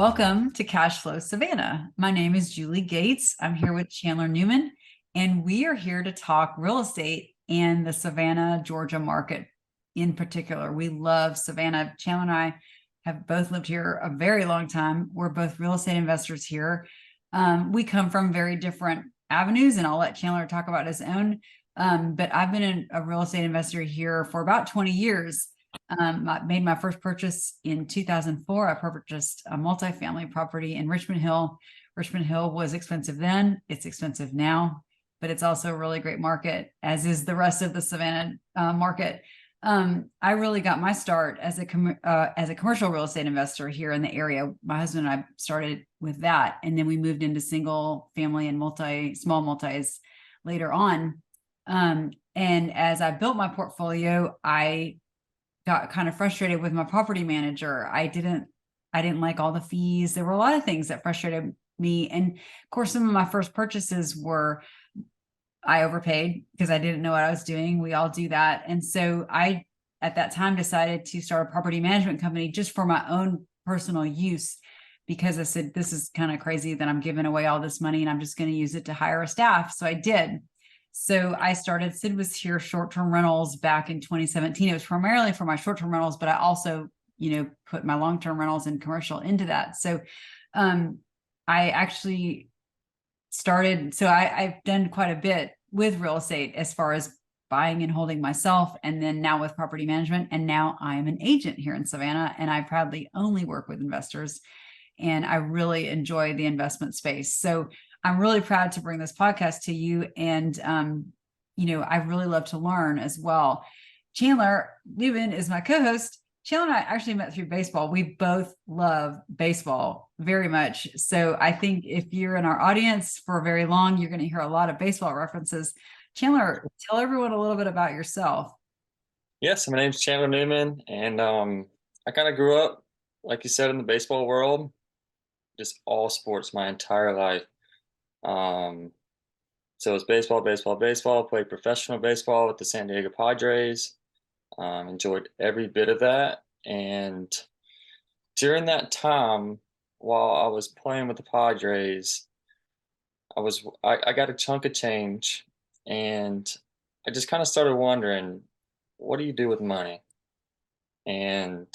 Welcome to Cash Flow Savannah. My name is Julie Gates. I'm here with Chandler Newman, and we are here to talk real estate and the Savannah, Georgia market in particular. We love Savannah. Chandler and I have both lived here a very long time. We're both real estate investors here. We come from very different avenues, and I'll let Chandler talk about his own. But I've been a real estate investor here for about 20 years. I made my first purchase in 2004. I purchased a multifamily property in Richmond Hill. Richmond Hill was expensive then. It's expensive now, but it's also a really great market, as is the rest of the Savannah market. I really got my start as a commercial real estate investor here in the area. My husband and I started with that, and then we moved into single family and small multis later on. And as I built my portfolio, I got kind of frustrated with my property manager. I didn't like all the fees. There were a lot of things that frustrated me. And of course, some of my first purchases were, I overpaid because I didn't know what I was doing. We all do that. And so I, at that time, decided to start a property management company just for my own personal use, because I said, this is kind of crazy that I'm giving away all this money and I'm just going to use it to hire a staff. So I did. So I started Sid Was Here short-term rentals back in 2017. It was primarily for my short-term rentals, but I also, put my long-term rentals and commercial into that. So I actually started, I've done quite a bit with real estate as far as buying and holding myself, and then now with property management. And now I am an agent here in Savannah, and I proudly only work with investors, and I really enjoy the investment space. So I'm really proud to bring this podcast to you. And, I really love to learn as well. Chandler Newman is my co-host. Chandler and I actually met through baseball. We both love baseball very much. So I think if you're in our audience for very long, you're going to hear a lot of baseball references. Chandler, tell everyone a little bit about yourself. Yes, my name's Chandler Newman, and I kind of grew up, like you said, in the baseball world, just all sports my entire life. Um, so it's baseball, baseball, baseball. Played professional baseball with the San Diego Padres. Enjoyed every bit of that. And during that time, while I was playing with the Padres, I got a chunk of change, and I just kind of started wondering, what do you do with money? And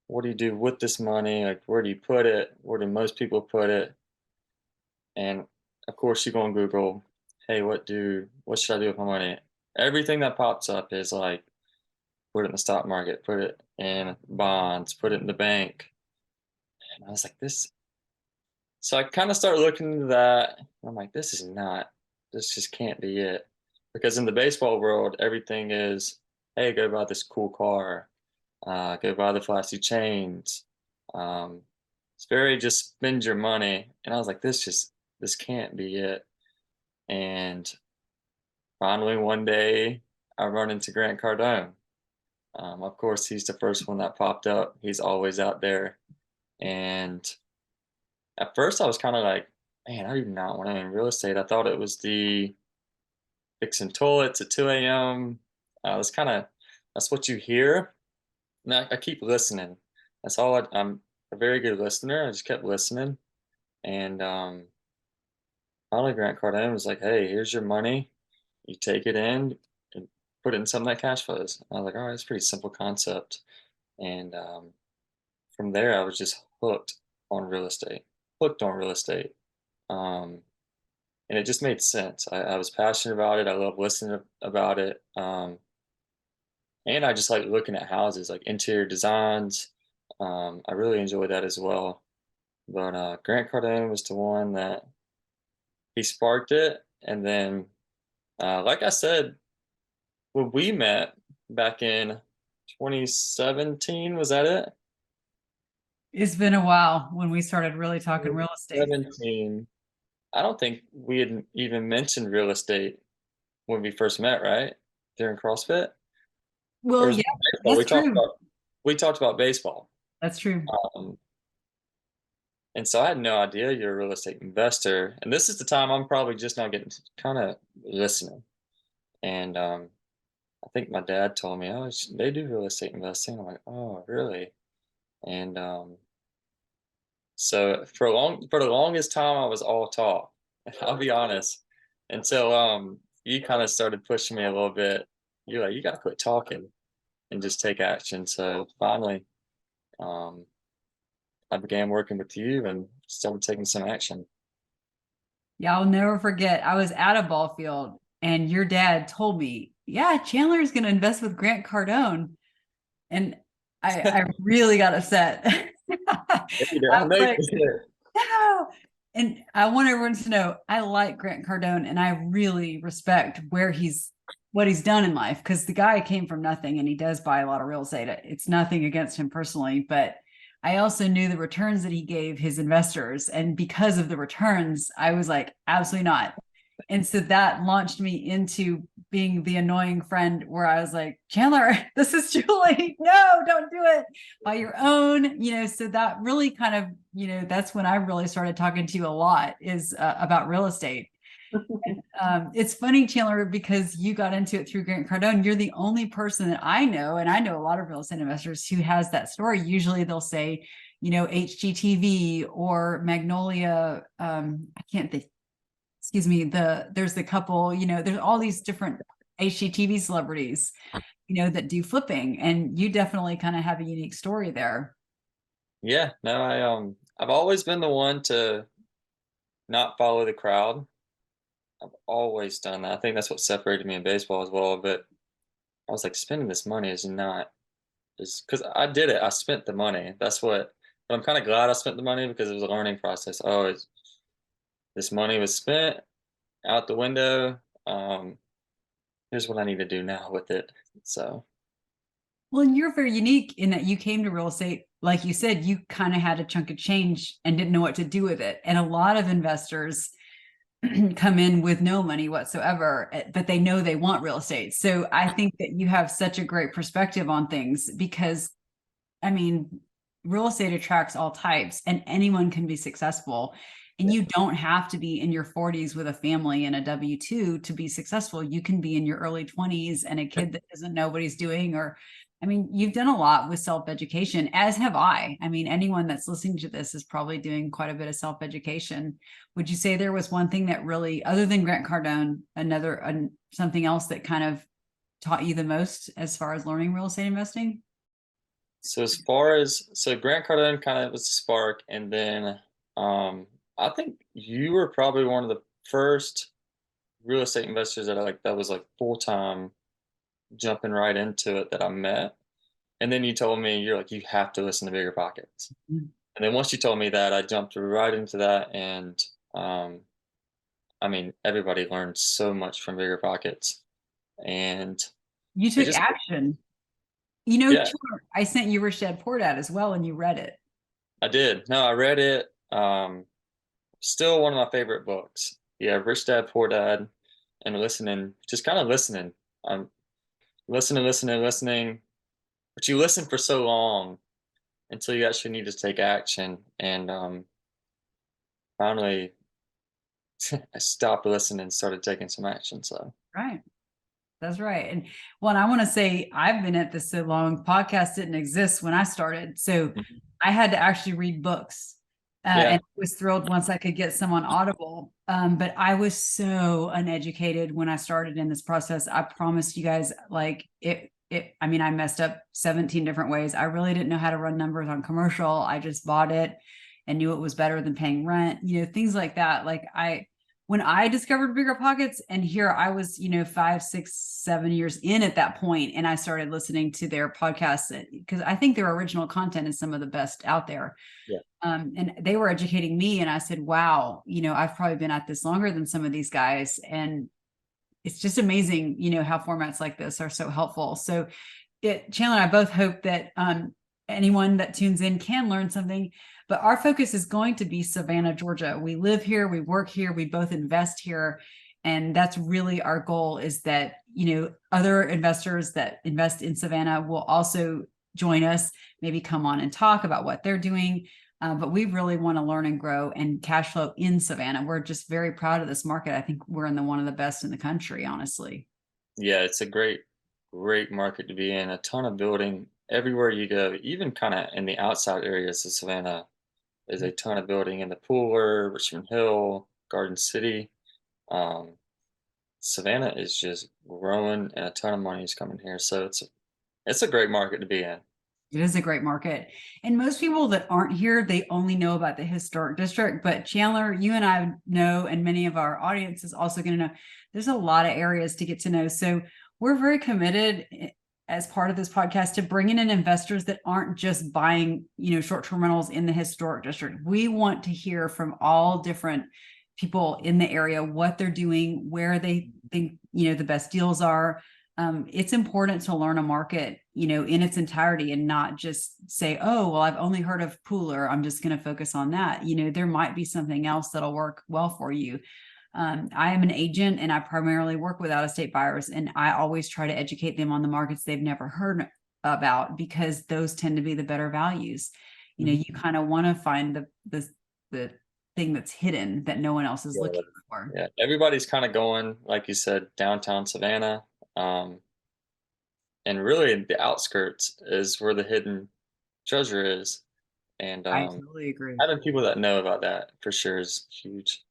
what do you do with this money? Like, where do you put it? Where do most people put it? And of course, you go on Google, hey, what should I do with my money? Everything that pops up is like, put it in the stock market, put it in bonds, put it in the bank. And I was like, this. So I kind of started looking into that. I'm like, this just can't be it. Because in the baseball world, everything is, hey, go buy this cool car, go buy the flashy chains. Um, it's very just spend your money. And I was like, this can't be it. And finally, one day, I run into Grant Cardone. Of course, he's the first one that popped up. He's always out there. And at first, I was kind of like, man, I do not want to in real estate. I thought it was the fixing toilets at 2 a.m. That's what you hear. And I keep listening. I'm a very good listener. I just kept listening. And finally, Grant Cardone was like, hey, here's your money. You take it in and put it in something that cash flows. I was like, all right, it's a pretty simple concept. And from there, I was just hooked on real estate. Um, and it just made sense. I was passionate about it. I love listening about it. And I just like looking at houses, like interior designs. I really enjoy that as well. But Grant Cardone was the one that he sparked it. And then, like I said, when we met back in 2017, was that it? It's been a while when we started really talking real estate. 17. I don't think we had even mentioned real estate when we first met, right? During CrossFit? Or Well, was yeah, it baseball? that's true. We talked about baseball. That's true. Um, and so I had no idea you're a real estate investor. And this is the time I'm probably just now getting kind of listening. And I think my dad told me, oh, they do real estate investing. I'm like, oh, really? And So for the longest time, I was all talk. I'll be honest. Until you kind of started pushing me a little bit. You're like, you gotta quit talking and just take action. So finally, um, I began working with you and started taking some action. Yeah, I'll never forget. I was at a ball field and your dad told me, yeah, Chandler is going to invest with Grant Cardone. And I really got upset. I I was know you like, did. no. And I want everyone to know I like Grant Cardone and I really respect what he's done in life because the guy came from nothing and he does buy a lot of real estate. It's nothing against him personally, but I also knew the returns that he gave his investors. And because of the returns, I was like, absolutely not. And so that launched me into being the annoying friend where I was like, Chandler, this is Julie. No, don't do it by your own, so that really kind of, that's when I really started talking to you a lot is about real estate. It's funny, Chandler, because you got into it through Grant Cardone. You're the only person that I know, and I know a lot of real estate investors who has that story. Usually they'll say, HGTV or Magnolia. I can't think, excuse me, there's the couple, there's all these different HGTV celebrities, that do flipping. And you definitely kind of have a unique story there. Yeah, no, I've always been the one to not follow the crowd. I've always done that. I think that's what separated me in baseball as well. But I was like, spending this money is not is because I did it. I spent the money. That's what. But I'm kind of glad I spent the money because it was a learning process. Oh, this money was spent out the window. Here's what I need to do now with it. So Well, and you're very unique in that you came to real estate, like you said, you kind of had a chunk of change and didn't know what to do with it. And a lot of investors come in with no money whatsoever, but they know they want real estate. So I think that you have such a great perspective on things because, I mean, real estate attracts all types and anyone can be successful. And yeah, you don't have to be in your 40s with a family and a W-2 to be successful. You can be in your early 20s and a kid that doesn't know what he's doing. Or, I mean, you've done a lot with self-education, as have I. I mean, anyone that's listening to this is probably doing quite a bit of self-education. Would you say there was one thing that really, other than Grant Cardone, something else that kind of taught you the most as far as learning real estate investing? so as far as Grant Cardone kind of was the spark, and then um, I think you were probably one of the first real estate investors that was like full time jumping right into it that I met. And then you told me you're like you have to listen to Bigger Pockets. And then once you told me that, I jumped right into that, and um, I mean everybody learned so much from Bigger Pockets, and You it took just action. yeah, I sent you Rich Dad Poor Dad as well, and you read it. I did. No, I read it. Still one of my favorite books. Yeah, Rich Dad Poor Dad, and listening, just kind of listening. I'm listening. But you listen for so long until you actually need to take action. And finally, I stopped listening and started taking some action. So Right. That's right. And one, I want to say I've been at this so long, podcasts didn't exist when I started. So mhm. I had to actually read books. And Yeah, I was thrilled once I could get some on Audible. But I was so uneducated when I started in this process. I promise you guys, like I mean, I messed up 17 different ways. I really didn't know how to run numbers on commercial. I just bought it and knew it was better than paying rent, things like that. When I discovered Bigger Pockets, and here I was, 5, 6, 7 years in at that point, and I started listening to their podcasts because I think their original content is some of the best out there. yeah, And they were educating me, and I said, "Wow, I've probably been at this longer than some of these guys," and it's just amazing, how formats like this are so helpful. So, Chandler and I both hope that anyone that tunes in can learn something. But our focus is going to be Savannah, Georgia. We live here, we work here, we both invest here. And that's really our goal is that, other investors that invest in Savannah will also join us, maybe come on and talk about what they're doing. But we really want to learn and grow and cash flow in Savannah. We're just very proud of this market. I think we're in one of the best in the country, honestly. yeah. It's a great market to be in. A ton of building everywhere you go, even kind of in the outside areas of Savannah. There's a ton of building in the Pooler, Richmond Hill, Garden City. Um, Savannah is just growing, and a ton of money is coming here. So it's a great market to be in. It is a great market. And most people that aren't here, they only know about the historic district. But Chandler, you and I know, and many of our audience is also going to know, there's a lot of areas to get to know. So we're very committed as part of this podcast to bringing in investors that aren't just buying, short-term rentals in the historic district. We want to hear from all different people in the area, what they're doing, where they think, the best deals are. It's important to learn a market, in its entirety and not just say, oh, well, I've only heard of Pooler, I'm just going to focus on that. There might be something else that'll work well for you. I am an agent and I primarily work with out-of-state buyers, and I always try to educate them on the markets they've never heard about, because those tend to be the better values. You kind of want to find the thing that's hidden that no one else is looking for. Yeah, everybody's kind of going, like you said, downtown Savannah. And really the outskirts is where the hidden treasure is. And I totally agree. having people that know about that for sure is huge.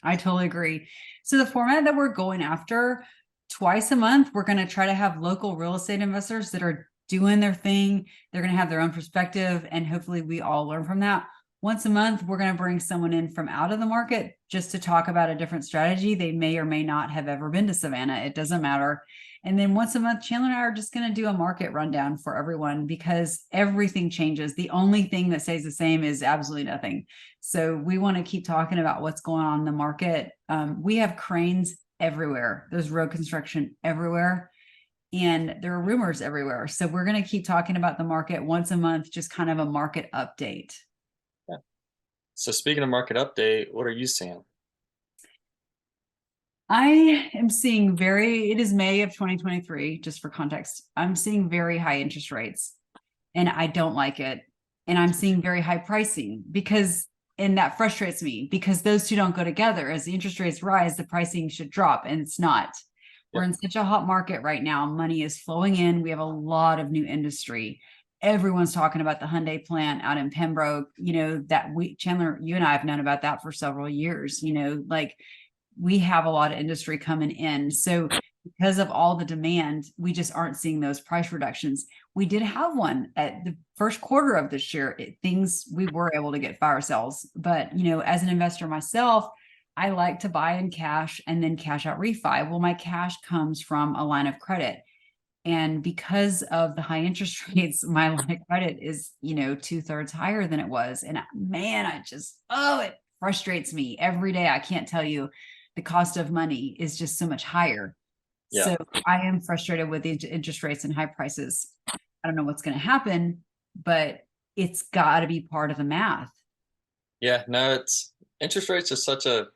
I totally agree. So the format that we're going after, twice a month, we're going to try to have local real estate investors that are doing their thing. They're going to have their own perspective, and hopefully we all learn from that. Once a month, we're going to bring someone in from out of the market just to talk about a different strategy. They may or may not have ever been to Savannah. It doesn't matter. And then once a month, Chandler and I are just going to do a market rundown for everyone, because everything changes. The only thing that stays the same is absolutely nothing. So we want to keep talking about what's going on in the market. We have cranes everywhere. There's road construction everywhere, and there are rumors everywhere. So we're going to keep talking about the market once a month, just kind of a market update. Yeah. So speaking of market update, what are you seeing? I am seeing it is May of 2023, just for context. I'm seeing very high interest rates, and I don't like it. And I'm seeing very high pricing and that frustrates me, because those two don't go together. As the interest rates rise, the pricing should drop, and it's not. We're in such a hot market right now. Money is flowing in. We have a lot of new industry. Everyone's talking about the Hyundai plant out in Pembroke, Chandler, you and I have known about that for several years, we have a lot of industry coming in. So because of all the demand, we just aren't seeing those price reductions. We did have one at the first quarter of this year. We were able to get fire sales, but as an investor myself, I like to buy in cash and then cash out refi. Well, my cash comes from a line of credit. And because of the high interest rates, my line of credit is, 2/3 higher than it was. And man, it frustrates me every day. I can't tell you, the cost of money is just so much higher. Yeah. So I am frustrated with the interest rates and high prices. I don't know what's going to happen, but it's got to be part of the math. Yeah, no, interest rates are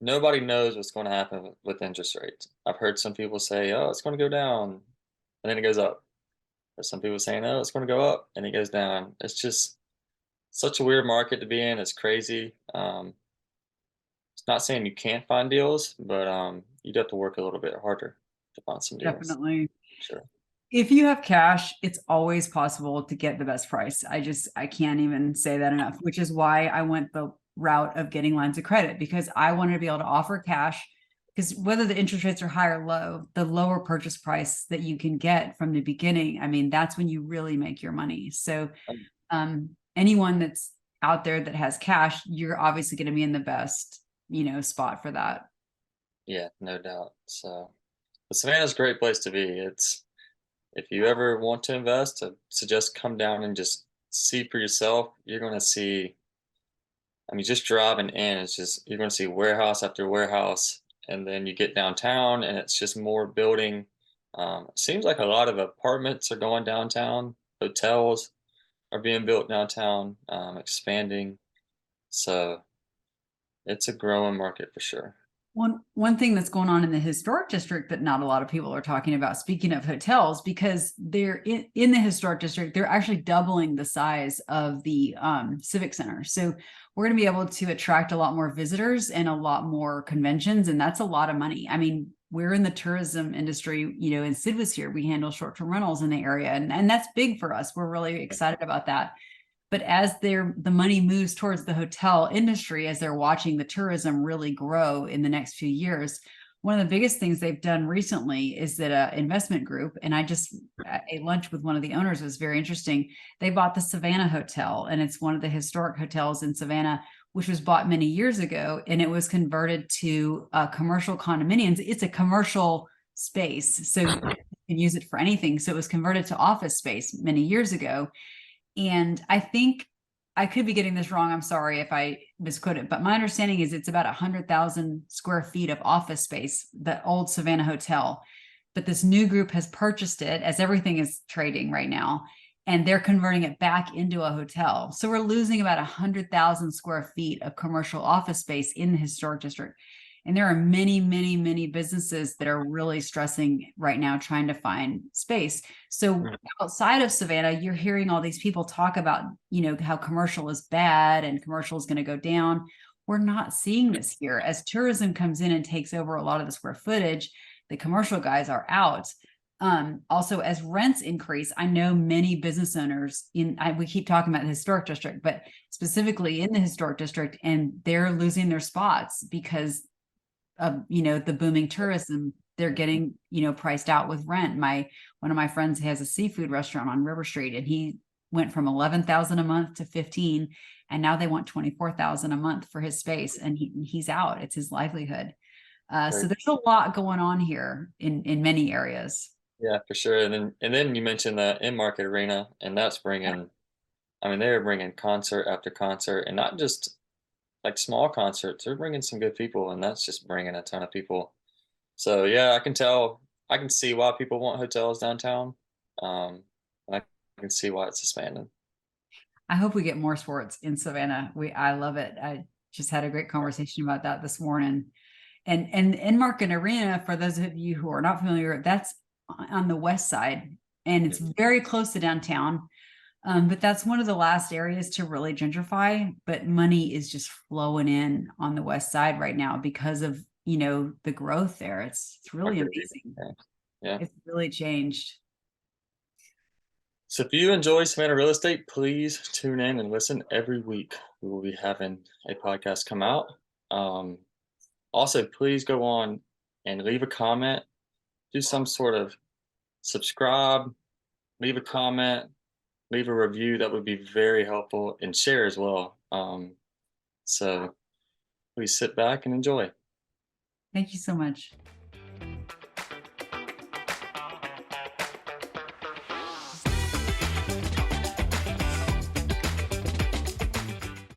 nobody knows what's going to happen with interest rates. I've heard some people say, oh, it's going to go down, and then it goes up. There's some people saying, oh, it's going to go up, and it goes down. It's just such a weird market to be in. It's crazy. It's not saying you can't find deals, but you'd have to work a little bit harder to find some deals. Definitely. Sure. If you have cash, it's always possible to get the best price. I can't even say that enough, which is why I went the route of getting lines of credit, because I wanted to be able to offer cash, because whether the interest rates are high or low, the lower purchase price that you can get from the beginning, I mean, that's when you really make your money. So anyone that's out there that has cash, you're obviously going to be in the best, spot for that. Yeah, no doubt. So Savannah's a great place to be. If you ever want to invest, I suggest come down and just see for yourself. You're going to see, just driving in, you're going to see warehouse after warehouse, and then you get downtown and it's just more building. It seems like a lot of apartments are going downtown, hotels are being built downtown, expanding. So it's a growing market for sure. One thing that's going on in the historic district that not a lot of people are talking about, speaking of hotels, because they're in the historic district, they're actually doubling the size of the civic center. So we're going to be able to attract a lot more visitors and a lot more conventions, and that's a lot of money. I mean, we're in the tourism industry, and Sid was here. We handle short-term rentals in the area, and that's big for us. We're really excited about that. But as the money moves towards the hotel industry, as they're watching the tourism really grow in the next few years, one of the biggest things they've done recently is that an investment group, and I just ate lunch with one of the owners, was very interesting. They bought the Savannah Hotel, and it's one of the historic hotels in Savannah, which was bought many years ago, and it was converted to commercial condominiums. It's a commercial space, so you can use it for anything. So it was converted to office space many years ago. And I think I could be getting this wrong. I'm sorry if I misquote it, but my understanding is it's about 100,000 square feet of office space, the old Savannah Hotel. But this new group has purchased it, as everything is trading right now, and they're converting it back into a hotel. So we're losing about 100,000 square feet of commercial office space in the historic district. And there are many, many, many businesses that are really stressing right now trying to find space. So outside of Savannah, you're hearing all these people talk about, how commercial is bad and commercial is going to go down. We're not seeing this here. As tourism comes in and takes over a lot of the square footage, the commercial guys are out. Also, as rents increase, I know many business owners we keep talking about the historic district, but specifically in the historic district, and they're losing their spots because of the booming tourism. They're getting priced out with rent. One of my friends has a seafood restaurant on River Street, and he went from 11,000 a month to 15, and now they want 24,000 a month for his space, and he's out. It's his livelihood. So there's a lot going on here in many areas. Yeah, for sure. And then you mentioned the in-market arena, and that's bringing. I mean, they're bringing concert after concert, and not just like small concerts. They're bringing some good people, and that's just bringing a ton of people. So yeah, I can tell. I can see why people want hotels downtown, and I can see why it's expanding. I hope we get more sports in Savannah. I love it. I just had a great conversation about that this morning. And Market Arena, for those of you who are not familiar, that's on the west side, and it's very close to downtown. But that's one of the last areas to really gentrify. But money is just flowing in on the west side right now because of the growth there. It's really amazing. Yeah. It's really changed. So if you enjoy Savannah real estate, please tune in and listen every week. We will be having a podcast come out. Also, please go on and leave a comment. Do some sort of subscribe, leave a comment, leave a review. That would be very helpful, and share as well. So please sit back and enjoy. Thank you so much.